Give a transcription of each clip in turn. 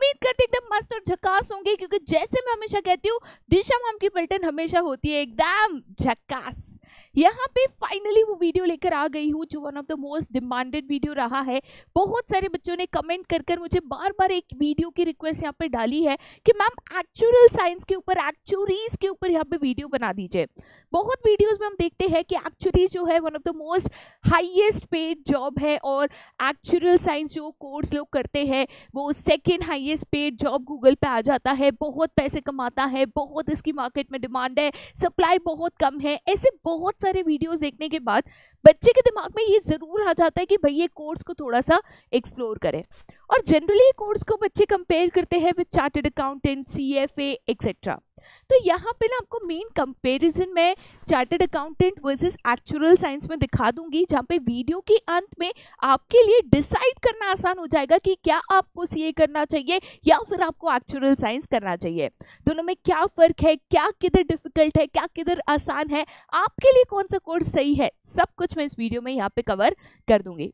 उम्मीद करते एकदम मस्त और झकास होंगे, क्योंकि जैसे मैं हमेशा कहती हूँ दिशा मैम की पलटन हमेशा होती है एकदम झकास। यहाँ पे फाइनली वो वीडियो लेकर आ गई हूँ जो one of the most demanded video रहा है। बहुत सारे बच्चों ने कमेंट कर मुझे बार बार एक वीडियो की रिक्वेस्ट यहाँ पे डाली है कि मैम एक्चुअल साइंस के ऊपर, एक्चुअरीज के ऊपर यहाँ पे वीडियो बना दीजिए। बहुत वीडियोस में हम देखते हैं कि एक्चुअरीज जो है one of the most highest paid job है, और एक्चुअल साइंस जो कोर्स लोग करते हैं वो second highest paid job Google पे आ जाता है, बहुत पैसे कमाता है, बहुत इसकी मार्केट में डिमांड है, सप्लाई बहुत कम है। ऐसे बहुत सारे वीडियोस देखने के बाद बच्चे के दिमाग में ये जरूर आ जाता है कि भाई ये कोर्स को थोड़ा सा एक्सप्लोर करें। और जनरली कोर्स को बच्चे कंपेयर करते हैं with chartered accountant, CFA etcetera. तो यहाँ पे ना आपको मेन कंपैरिजन में chartered accountant versus actual science में दिखा दूंगी, जहाँ पे वीडियो के अंत में आपके लिए डिसाइड करना आसान हो जाएगा कि क्या आपको CA करना चाहिए या फिर आपको एक्चुअल साइंस करना चाहिए। दोनों में क्या फर्क है, क्या किधर डिफिकल्ट है, क्या किधर आसान है, आपके लिए कौन सा कोर्स सही है, सब कुछ मैं इस वीडियो में यहाँ पे कवर कर दूंगी।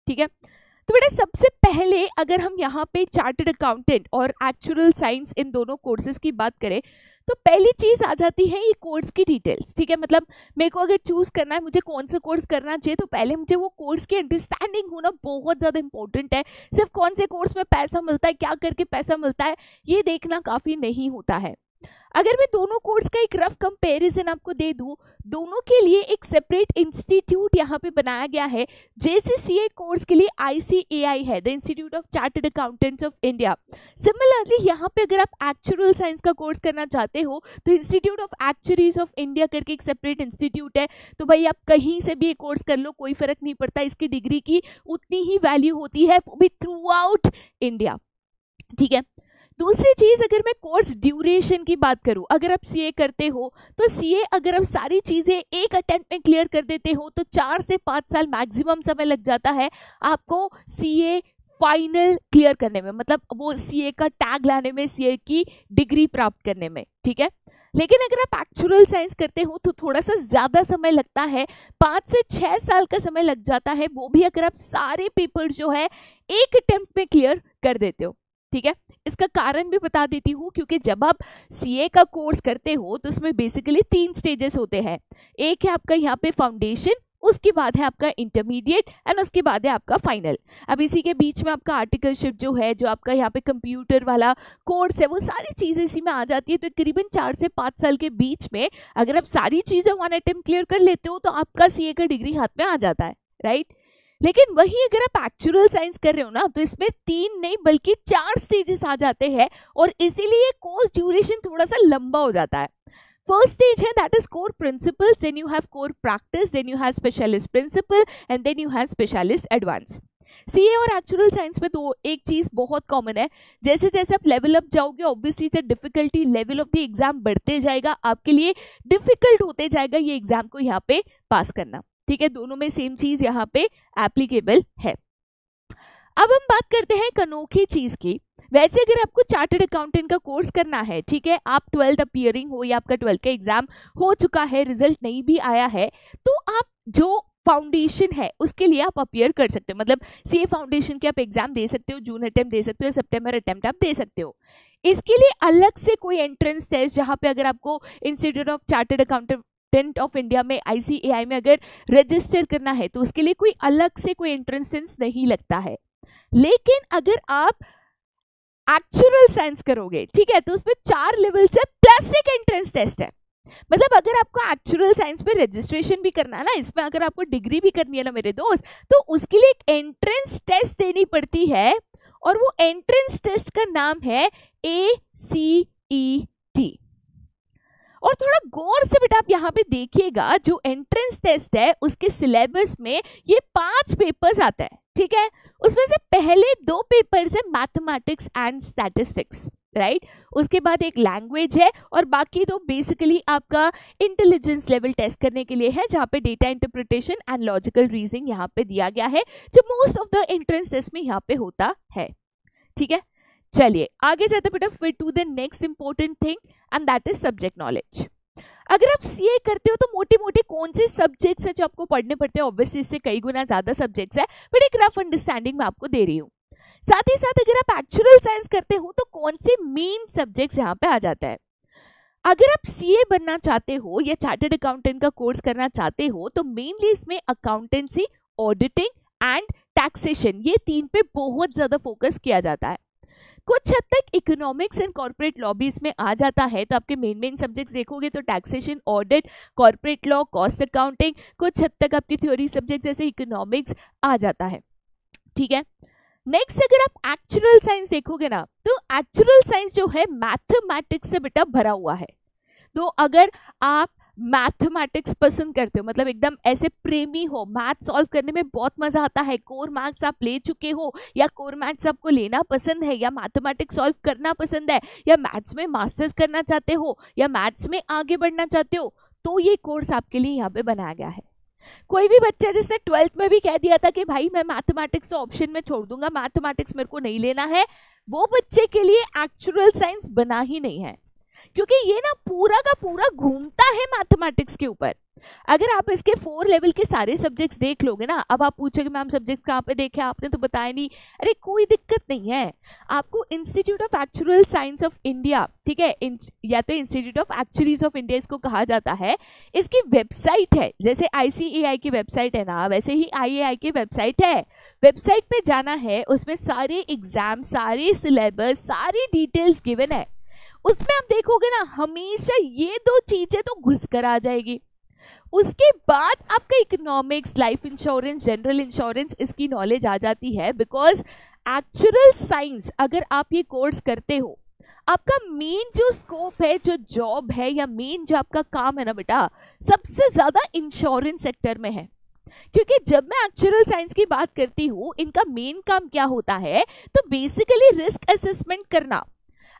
ठीक है, तो बेटा सबसे पहले अगर हम यहाँ पे चार्टर्ड अकाउंटेंट और एक्चुअल साइंस इन दोनों कोर्सेज की बात करें तो पहली चीज आ जाती है ये कोर्स की डिटेल्स। ठीक है, मतलब मेरे को अगर चूज करना है मुझे कौन सा कोर्स करना चाहिए तो पहले मुझे वो कोर्स की अंडरस्टैंडिंग होना बहुत ज्यादा इंपॉर्टेंट है। सिर्फ कौन से कोर्स में पैसा मिलता है, क्या करके पैसा मिलता है, ये देखना काफी नहीं होता है। अगर मैं दोनों कोर्स का एक रफ कंपैरिजन आपको दे दूं, दोनों के लिए एक सेपरेट इंस्टीट्यूट यहाँ पे बनाया गया है। जैसे CA कोर्स के लिए ICAI है, the institute of chartered accountants of India. Similarly यहाँ पे अगर आप एक्चुअल साइंस का कोर्स करना चाहते हो तो institute of actuaries of India करके एक सेपरेट इंस्टीट्यूट है। तो भाई आप कहीं से भी ये कोर्स कर लो, कोई फर्क नहीं पड़ता, इसकी डिग्री की उतनी ही वैल्यू होती है, वो भी थ्रू आउट इंडिया। ठीक है, दूसरी चीज अगर मैं कोर्स ड्यूरेशन की बात करूं, अगर आप CA करते हो तो CA अगर आप सारी चीजें एक अटेम्प्ट में क्लियर कर देते हो तो 4 से 5 साल मैक्सिमम समय लग जाता है आपको CA फाइनल क्लियर करने में, मतलब वो CA का टैग लाने में, CA की डिग्री प्राप्त करने में। ठीक है, लेकिन अगर आप एक्चुअल साइंस करते हो तो थोड़ा सा ज्यादा समय लगता है, 5 से 6 साल का समय लग जाता है, वो भी अगर आप सारे पेपर जो है एक अटेम्प्ट में क्लियर कर देते हो। ठीक है, इसका कारण भी बता देती हूँ, क्योंकि जब आप CA का कोर्स करते हो तो उसमें बेसिकली 3 स्टेजेस होते हैं। एक है आपका यहाँ पे फाउंडेशन, उसके बाद है आपका इंटरमीडिएट एंड उसके बाद है आपका फाइनल। अब इसी के बीच में आपका आर्टिकलशिप जो है, जो आपका यहाँ पे कंप्यूटर वाला कोर्स है, वो सारी चीजें इसी में आ जाती है। तो करीबन 4 से 5 साल के बीच में अगर आप सारी चीजें 1 अटेम्प्ट क्लियर कर लेते हो तो आपका CA का डिग्री हाथ में आ जाता है, राइट। लेकिन वही अगर आप एक्चुअल साइंस कर रहे हो ना तो इसमें 3 नहीं बल्कि 4 स्टेजेस आ जाते हैं, और इसीलिए कोर्स ड्यूरेशन थोड़ा सा लंबा हो जाता है। फर्स्ट स्टेज है that is core principles, then you have core practice, then you have specialist principle and then you have specialist advance. CA और एक्चुअल साइंस में तो एक चीज बहुत कॉमन है, जैसे जैसे आप लेवल अप जाओगे obviously the difficulty level of the exam बढ़ते जाएगा, आपके लिए डिफिकल्ट होते जाएगा ये एग्जाम को यहाँ पे पास करना। ठीक है, दोनों में सेम चीज यहाँ पे एप्लीकेबल है। अब हम बात करते हैं एक अनोखी चीज की। वैसे अगर आपको चार्टर्ड अकाउंटेंट का कोर्स करना है, ठीक है, आप 12th अपीयरिंग हो या आपका 12th का एग्जाम हो चुका है, रिजल्ट नहीं भी आया है, तो आप जो फाउंडेशन है उसके लिए आप अपीयर कर सकते हो। मतलब CA फाउंडेशन के आप एग्जाम दे सकते हो, जून अटेम्प्ट दे सकते हो, सितंबर अटेम्प्ट आप दे सकते हो। इसके लिए अलग से कोई एंट्रेंस टेस्ट, जहाँ पे अगर आपको institute of chartered accountant of India में ICAI में अगर रजिस्टर करना है तो उसके लिए कोई अलग से कोई एंट्रेंस टेस्ट नहीं लगता है। लेकिन अगर आप एक्चुअल साइंस करोगे, ठीक है, तो उसमें 4 लेवल से प्लस एक एंट्रेंस टेस्ट है। मतलब अगर आपको एक्चुअल साइंस पे रजिस्ट्रेशन भी करना है ना, इसमें अगर आपको डिग्री भी करनी है ना मेरे दोस्त, तो उसके लिए एक एंट्रेंस टेस्ट देनी पड़ती है, और वो एंट्रेंस टेस्ट का नाम है ACET। और थोड़ा गौर से बेटा आप यहाँ पे देखिएगा, जो एंट्रेंस टेस्ट है उसके सिलेबस में ये 5 पेपर्स आता है। ठीक है, उसमें से पहले 2 पेपर्स है मैथमेटिक्स एंड स्टैटिस्टिक्स, राइट। उसके बाद एक लैंग्वेज है और बाकी 2 बेसिकली आपका इंटेलिजेंस लेवल टेस्ट करने के लिए है, जहाँ पे data interpretation and logical reasoning यहाँ पे दिया गया है, जो most of the entrance test में यहाँ पे होता है। ठीक है, चलिए आगे जाते बेटा फिर to the next important thing and that is subject knowledge. अगर आप CA करते हो तो मोटे मोटे कौन से सब्जेक्ट्स है जो आपको पढ़ने पड़ते हैं, ऑब्वियसली इससे कई गुना ज्यादा सब्जेक्ट्स है, बट एक रफ अंडरस्टैंडिंग मैं आपको दे रही हूँ। साथ ही साथ अगर आप एक्चुअल साइंस करते हो तो कौन से मेन सब्जेक्ट्स यहाँ पे आ जाता है। अगर आप सीए बनना चाहते हो या चार्टर्ड अकाउंटेंट का कोर्स करना चाहते हो तो मेनली इसमें अकाउंटेंसी, ऑडिटिंग एंड टैक्सेशन, ये 3 पे बहुत ज्यादा फोकस किया जाता है। कुछ हद तक इकोनॉमिक्स एंड कॉर्पोरेट लॉ भी इसमें आ जाता है, तो आपके मेन सब्जेक्ट्स देखोगे तो taxation, audit, corporate law, cost accounting, कुछ हद तक आपकी थ्योरी सब्जेक्ट जैसे इकोनॉमिक्स आ जाता है। ठीक है, नेक्स्ट अगर आप एक्चुअल साइंस देखोगे ना तो एक्चुअल साइंस जो है मैथमेटिक्स से बेटा भरा हुआ है। तो अगर आप मैथमेटिक्स पसंद करते हो, मतलब एकदम ऐसे प्रेमी हो, मैथ सॉल्व करने में बहुत मजा आता है, कोर मैथ्स आप ले चुके हो या कोर मैथ्स आपको लेना पसंद है या मैथमेटिक्स सॉल्व करना पसंद है या मैथ्स में मास्टर्स करना चाहते हो या मैथ्स में आगे बढ़ना चाहते हो, तो ये कोर्स आपके लिए यहाँ पे बनाया गया है। कोई भी बच्चा जिसने 12th में भी कह दिया था कि भाई मैं मैथमेटिक्स ऑप्शन में छोड़ दूंगा, मैथमेटिक्स मेरे को नहीं लेना है, वो बच्चे के लिए एक्चुअल साइंस बना ही नहीं है, क्योंकि ये ना पूरा का पूरा घूमता है मैथमेटिक्स के ऊपर। अगर आप इसके 4 लेवल के सारे सब्जेक्ट्स देख लोगे ना, अब आप पूछोगे मैम सब्जेक्ट कहाँ पे देखे, आपने तो बताया नहीं। अरे कोई दिक्कत नहीं है, आपको institute of actual science of India, ठीक है, या तो इंस्टीट्यूट ऑफ एक्चुअलीज ऑफ इंडिया इसको कहा जाता है, इसकी वेबसाइट है, जैसे ICAI की वेबसाइट है ना वैसे ही IAI की वेबसाइट है। वेबसाइट पे जाना है, उसमें सारे एग्जाम, सारे सिलेबस, सारी डिटेल्स गिवन है। उसमें आप देखोगे ना हमेशा ये 2 चीजें तो घुस कर आ जाएगी। उसके बाद आपका economics, life insurance, general insurance, इसकी नॉलेज आ जाती है। बिकॉज एक्चुअल साइंस अगर आप ये कोर्स करते हो, आपका मेन जो स्कोप है, जो जॉब है या मेन जो आपका काम है ना बेटा, सबसे ज्यादा इंश्योरेंस सेक्टर में है। क्योंकि जब मैं एक्चुअल साइंस की बात करती हूँ, इनका मेन काम क्या होता है, तो बेसिकली रिस्क असेसमेंट करना।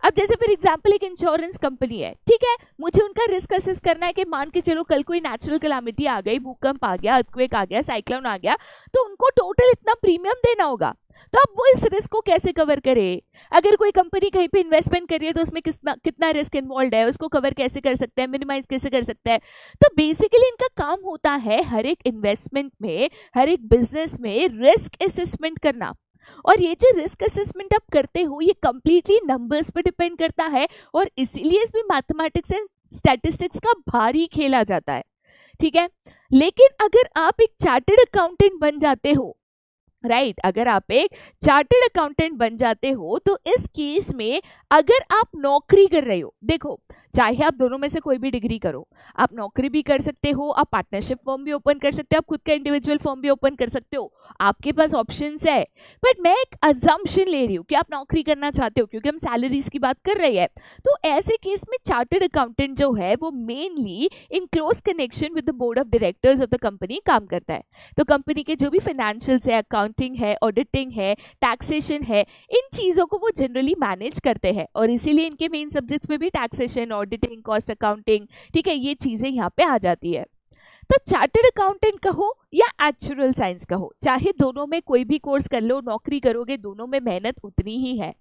अब जैसे फॉर एग्जांपल एक इंश्योरेंस कंपनी है, ठीक है, मुझे उनका रिस्क असेस करना है कि मान के चलो कल कोई नेचुरल कैलामिटी आ गई, भूकंप आ गया, अर्थक्वेक आ गया, साइक्लोन आ गया, तो उनको टोटल इतना प्रीमियम देना होगा। तो अब वो इस रिस्क को कैसे कवर करे, अगर कोई कंपनी कहीं पे इन्वेस्टमेंट कर रही है तो उसमें कितना रिस्क इन्वॉल्व है, उसको कवर कैसे कर सकते हैं, मिनिमाइज कैसे कर सकते हैं। तो बेसिकली इनका काम होता है हर एक इन्वेस्टमेंट में, हर एक बिजनेस में रिस्क असेसमेंट करना। और ये जो रिस्क असेसमेंट आप करते हो ये कंप्लीटली नंबर्स पे डिपेंड करता है, और इसीलिए इसमें मैथमेटिक्स एंड स्टैटिस्टिक्स का भारी खेल आ जाता है। ठीक है, लेकिन अगर आप एक चार्टर्ड अकाउंटेंट बन जाते हो, राइट, अगर आप एक चार्टर्ड अकाउंटेंट बन जाते हो तो इस केस में अगर आप नौकरी कर रहे हो, देखो चाहे आप दोनों में से कोई भी डिग्री करो, आप नौकरी भी कर सकते हो, आप पार्टनरशिप फर्म भी ओपन कर सकते हो, आप खुद का इंडिविजुअल फर्म भी ओपन कर सकते हो, आपके पास ऑप्शंस है। बट मैं एक अजम्पशन ले रही हूँ कि आप नौकरी करना चाहते हो, क्योंकि हम सैलरीज की बात कर रहे हैं। तो ऐसे केस में चार्टर्ड अकाउंटेंट जो है वो mainly in close connection with the board of directors of the company काम करता है। तो कंपनी के जो भी फाइनेंशियल्स है, अकाउंटिंग है, ऑडिटिंग है, टैक्सेशन है, इन चीज़ों को वो जनरली मैनेज करते हैं, और इसीलिए इनके मेन सब्जेक्ट्स में भी टैक्सेशन, ऑडिटिंग, कॉस्ट अकाउंटिंग, ठीक है, ये चीज़ें यहाँ पे आ जाती है। तो चार्टर्ड अकाउंटेंट कहो या एक्चुअल साइंस कहो, चाहे दोनों में कोई भी कोर्स कर लो, नौकरी करोगे, दोनों में मेहनत उतनी ही है।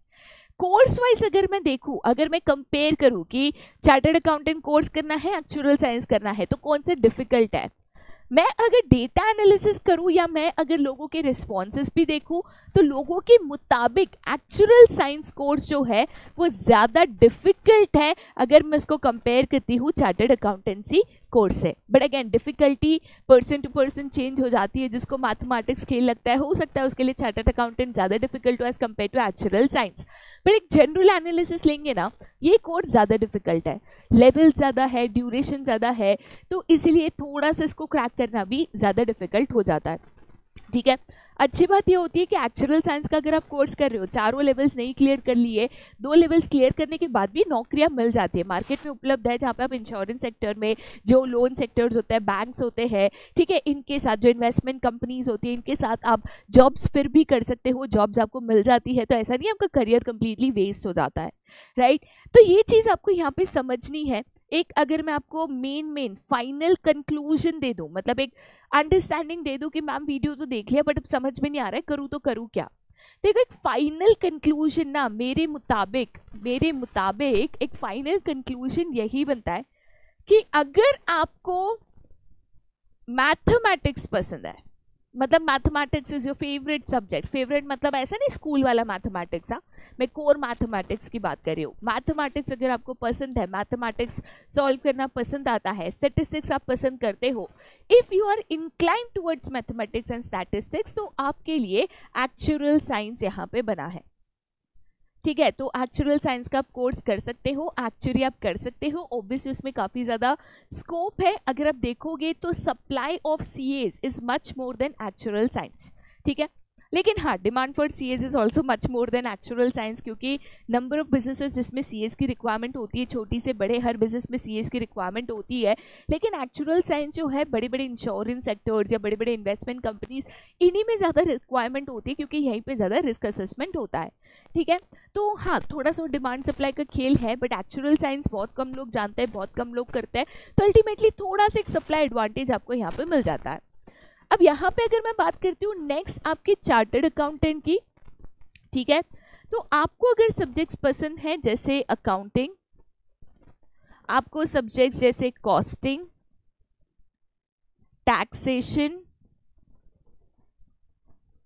कोर्स वाइज अगर मैं देखूं, अगर मैं कंपेयर करूं कि चार्टर्ड अकाउंटेंट कोर्स करना है, एक्चुअल साइंस करना है, तो कौन से डिफिकल्ट है। मैं अगर डेटा एनालिसिस करूं या मैं अगर लोगों के रिस्पॉन्सेस भी देखूं, तो लोगों के मुताबिक एक्चुअल साइंस कोर्स जो है वो ज़्यादा डिफिकल्ट है अगर मैं इसको कंपेयर करती हूँ चार्टर्ड अकाउंटेंसी कोर्स से। But again difficulty person to person change हो जाती है, जिसको मैथमेटिक्स खेल लगता है, हो सकता है उसके लिए चार्टर्ड अकाउंटेंट ज़्यादा डिफिकल्ट हो as compare to actual science. But एक जनरल एनालिसिस लेंगे ना, ये कोर्स ज़्यादा डिफिकल्ट है, लेवल ज़्यादा है, ड्यूरेशन ज़्यादा है, तो इसीलिए थोड़ा सा इसको क्रैक करना भी ज़्यादा डिफिकल्ट हो जाता है। ठीक है, अच्छी बात ये होती है कि एक्चुअल साइंस का अगर आप कोर्स कर रहे हो, चारों लेवल्स नहीं क्लियर कर लिए, 2 लेवल्स क्लियर करने के बाद भी नौकरियां मिल जाती है, मार्केट में उपलब्ध है, जहाँ पे आप इंश्योरेंस सेक्टर में, जो लोन सेक्टर्स होते हैं, बैंक्स होते हैं, ठीक है, इनके साथ जो इन्वेस्टमेंट कंपनीज होती है, इनके साथ आप जॉब्स फिर भी कर सकते हो, जॉब्स आपको मिल जाती है। तो ऐसा नहीं आपका करियर कंप्लीटली वेस्ट हो जाता है, राइट। तो ये चीज़ आपको यहाँ पे समझनी है। एक अगर मैं आपको मेन फाइनल कंक्लूजन दे दूं, मतलब एक अंडरस्टैंडिंग दे दूं कि मैम वीडियो तो देख लिया बट अब समझ में नहीं आ रहा है, करूँ तो करूँ क्या। देखो एक फाइनल कंक्लूजन ना मेरे मुताबिक एक फाइनल कंक्लूजन यही बनता है कि अगर आपको मैथमेटिक्स पसंद है, मतलब mathematics is your favourite subject, favourite मतलब ऐसा नहीं स्कूल वाला मैथमेटिक्स, हाँ, मैं कोर मैथमेटिक्स की बात कर रही हूँ। मैथमेटिक्स अगर आपको पसंद है, मैथमेटिक्स सॉल्व करना पसंद आता है, स्टैटिस्टिक्स आप पसंद करते हो, if you are inclined towards mathematics and statistics, तो आपके लिए एक्चुअल साइंस यहाँ पे बना है। ठीक है, तो एक्चुअल साइंस का आप कोर्स कर सकते हो, एक्चुअली आप कर सकते हो। ऑब्वियसली उसमें काफ़ी ज़्यादा स्कोप है। अगर आप देखोगे तो supply of CS is much more than actual science. ठीक है, लेकिन हाँ, demand for CS is also much more than actual science, क्योंकि नंबर ऑफ बिजनेसेस जिसमें सीएस की रिक्वायरमेंट होती है, छोटी से बड़े हर बिजनेस में सीएस की रिक्वायरमेंट होती है। लेकिन एक्चुअल साइंस जो है, बड़े बड़े इंश्योरेंस सेक्टर्स या बड़े बड़े इन्वेस्टमेंट कंपनीज, इन्हीं में ज़्यादा रिक्वायरमेंट होती है, क्योंकि यहीं पर ज़्यादा रिस्क असेसमेंट होता है। ठीक है, तो हाँ, थोड़ा सा डिमांड सप्लाई का खेल है, बट एक्चुअल साइंस बहुत कम लोग जानते हैं, बहुत कम लोग करते हैं, तो अल्टीमेटली थोड़ा सा एक सप्लाई एडवांटेज आपको यहाँ पे मिल जाता है। अब यहाँ पे अगर मैं बात करती हूँ नेक्स्ट आपकी चार्टर्ड अकाउंटेंट की, ठीक है, तो आपको अगर सब्जेक्ट्स पसंद है जैसे अकाउंटिंग, आपको सब्जेक्ट्स जैसे कॉस्टिंग, टैक्सेशन,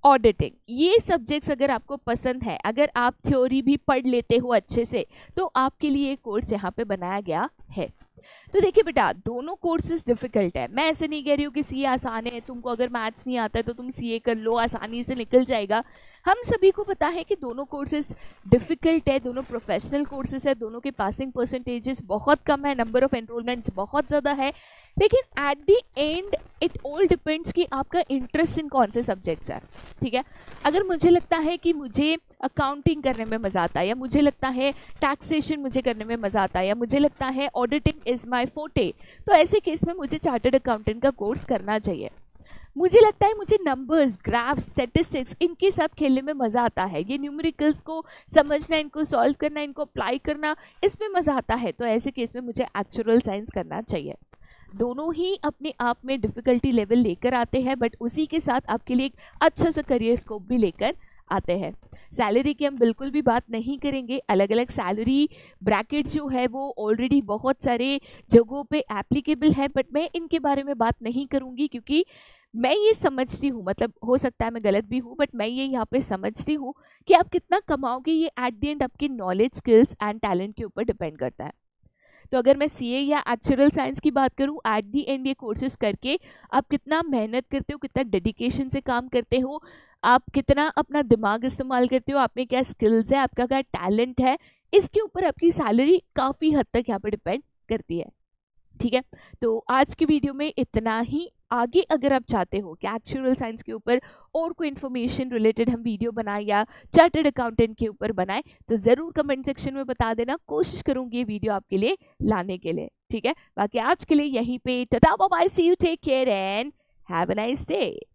ऑडिटिंग, ये सब्जेक्ट्स अगर आपको पसंद है, अगर आप थ्योरी भी पढ़ लेते हो अच्छे से, तो आपके लिए कोर्स यहाँ पे बनाया गया है। तो देखिए बेटा, दोनों कोर्सेज डिफिकल्ट है। मैं ऐसे नहीं कह रही हूँ कि सीए आसान है, तुमको अगर मैथ्स नहीं आता है तो तुम सीए कर लो, आसानी से निकल जाएगा। हम सभी को पता है कि दोनों कोर्सेज डिफिकल्ट है, दोनों प्रोफेशनल कोर्सेज है, दोनों के पासिंग परसेंटेजेस बहुत कम है, नंबर ऑफ एनरोलमेंट्स बहुत ज़्यादा है। लेकिन at the end it all depends कि आपका इंटरेस्ट इन कौन से सब्जेक्ट्स है। ठीक है, अगर मुझे लगता है कि मुझे अकाउंटिंग करने में मज़ा आता है, या मुझे लगता है टैक्सेशन मुझे करने में मज़ा आता है, या मुझे लगता है ऑडिटिंग इज़ माय फोटे, तो ऐसे केस में मुझे चार्टर्ड अकाउंटेंट का कोर्स करना चाहिए। मुझे लगता है मुझे नंबर्स, ग्राफ्स, स्टैटिस्टिक्स, इनके साथ खेलने में मज़ा आता है, ये न्यूमेरिकल्स को समझना, इनको सॉल्व करना, इनको अप्लाई करना, इसमें मज़ा आता है, तो ऐसे केस में मुझे एक्चुअल साइंस करना चाहिए। दोनों ही अपने आप में डिफ़िकल्टी लेवल लेकर आते हैं, बट उसी के साथ आपके लिए एक अच्छा सा करियर स्कोप भी लेकर आते हैं। सैलरी की हम बिल्कुल भी बात नहीं करेंगे, अलग अलग सैलरी ब्रैकेट्स जो है वो ऑलरेडी बहुत सारे जगहों पे एप्लीकेबल है, बट मैं इनके बारे में बात नहीं करूँगी, क्योंकि मैं ये समझती हूँ, मतलब हो सकता है मैं गलत भी हूँ, बट मैं ये यहाँ पे समझती हूँ कि आप कितना कमाओगे ये एट द एंड आपकी नॉलेज, स्किल्स एंड टैलेंट के ऊपर डिपेंड करता है। तो अगर मैं सीए या एक्चुअल साइंस की बात करूं, एट दी एंड ये कोर्सेज करके आप कितना मेहनत करते हो, कितना डेडिकेशन से काम करते हो, आप कितना अपना दिमाग इस्तेमाल करते हो, आप में क्या स्किल्स है, आपका क्या टैलेंट है, इसके ऊपर आपकी सैलरी काफ़ी हद तक यहाँ पर डिपेंड करती है। ठीक है, तो आज की वीडियो में इतना ही। आगे अगर आप चाहते हो कि एक्चुअल साइंस के ऊपर और कोई इन्फॉर्मेशन रिलेटेड हम वीडियो बनाएं या चार्टर्ड अकाउंटेंट के ऊपर बनाएं, तो ज़रूर कमेंट सेक्शन में बता देना, कोशिश करूंगी ये वीडियो आपके लिए लाने के लिए। ठीक है, बाकी आज के लिए यहीं पे tata bye bye, see you, take care and have a nice day.